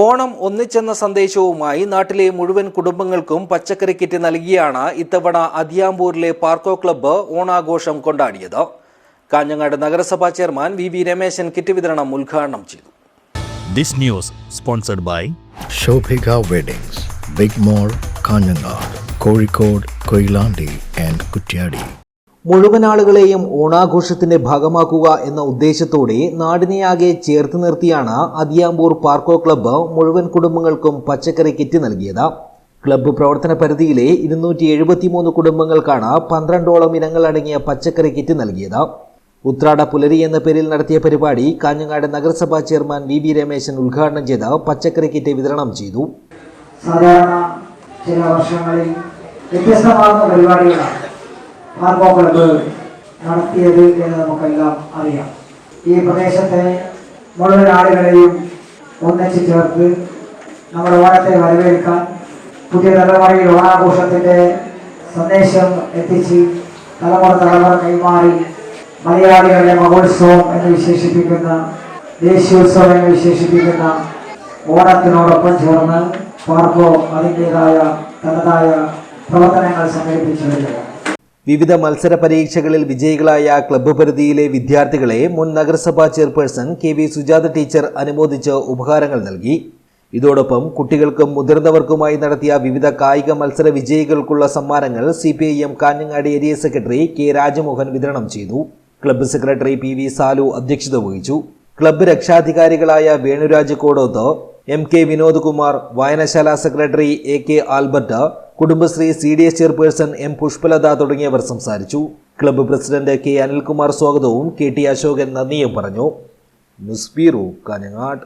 ഓണം ഒന്നിച്ചെന്ന സന്ദേശവുമായി നാട്ടിലെ മുഴുവൻ കുടുംബങ്ങൾക്കും പച്ചക്കറി കിറ്റ് നൽകിയാണ് ഇത്തവണ അതിയാമ്പൂരിലെ പാർക്കോ ക്ലബ്ബ് ഓണാഘോഷം കൊണ്ടാടിയത്. കാഞ്ഞങ്ങാട് നഗരസഭാ ചെയർമാൻ വി രമേശൻ കിറ്റ് വിതരണം ഉദ്ഘാടനം ചെയ്തു. This news sponsored by Shobhika Weddings, Big Mall, Kaanyangad, Kozhikode, Koilandi and Kuttiyadi. മുഴുവൻ ആളുകളെയും ഓണാഘോഷത്തിന്റെ ഭാഗമാക്കുക എന്ന ഉദ്ദേശത്തോടെ നാടിനെയാകെ ചേർത്ത് നിർത്തിയാണ് അതിയാമ്പൂർ പാർക്കോ ക്ലബ്ബ് മുഴുവൻ കുടുംബങ്ങൾക്കും പച്ചക്കറി കിറ്റ് നൽകിയത്. ക്ലബ്ബ് പ്രവർത്തന പരിധിയിലെ 273 കുടുംബങ്ങൾക്കാണ് 12ഓളം ഇനങ്ങൾ അടങ്ങിയ പച്ചക്കറി കിറ്റ് നൽകിയത്. ഉത്രാട പുലരി എന്ന പേരിൽ നടത്തിയ പരിപാടി കാഞ്ഞങ്ങാട് നഗരസഭാ ചെയർമാൻ വി രമേശൻ ഉദ്ഘാടനം ചെയ്ത് പച്ചക്കറി കിറ്റ് വിതരണം ചെയ്തു. സാധാരണ ചില വർഷങ്ങളിൽ വ്യത്യസ്തമാർന്ന പരിപാടികളാണ് പാർക്കോ ക്ലബ്ബ് നടത്തിയത് എന്ന് നമുക്കെല്ലാം അറിയാം. ഈ പ്രദേശത്തെ മുഴുവൻ ആളുകളെയും ഒന്നിച്ചു ചേർത്ത് നമ്മുടെ ഓണത്തെ വരവേൽക്കാൻ പുതിയ തലമുറയിൽ ഓണാഘോഷത്തിൻ്റെ സന്ദേശം എത്തിച്ച് തലമുറ കൈമാറി മലയാളികളുടെ മഹോത്സവം എന്ന് വിശേഷിപ്പിക്കുന്ന ദേശീയോത്സവം എന്ന് വിശേഷിപ്പിക്കുന്ന ഓണത്തിനോടൊപ്പം ചേർന്ന് പാർക്കോ അതിൻ്റെതായ തനതായ പ്രവർത്തനങ്ങൾ സംഘടിപ്പിച്ചു വരികയാണ്. വിവിധ മത്സര പരീക്ഷകളിൽ വിജയികളായ ക്ലബ്ബ് പരിധിയിലെ വിദ്യാർത്ഥികളെ മുൻ നഗരസഭാ ചെയർപേഴ്സൺ KV സുജാത ടീച്ചർ അനുമോദിച്ച് ഉപഹാരങ്ങൾ നൽകി. ഇതോടൊപ്പം കുട്ടികൾക്കും മുതിർന്നവർക്കുമായി നടത്തിയ വിവിധ കായിക മത്സര വിജയികൾക്കുള്ള സമ്മാനങ്ങൾ CPIM Kanhangad area secretary K Rajamohan വിതരണം ചെയ്തു. ക്ലബ്ബ് സെക്രട്ടറി PV സാലു അധ്യക്ഷത വഹിച്ചു. ക്ലബ്ബ് രക്ഷാധികാരികളായ വേണുരാജ് കോടോത്ത്, MK വിനോദ് കുമാർ, വായനശാല secretary AK Albert, Kudumbashree CDS chairperson M Pushpalatha തുടങ്ങിയവർ സംസാരിച്ചു. ക്ലബ്ബ് പ്രസിഡന്റ് K അനിൽകുമാർ സ്വാഗതവും KT അശോകൻ നന്ദിയും പറഞ്ഞു. News bureau, Kanhangad.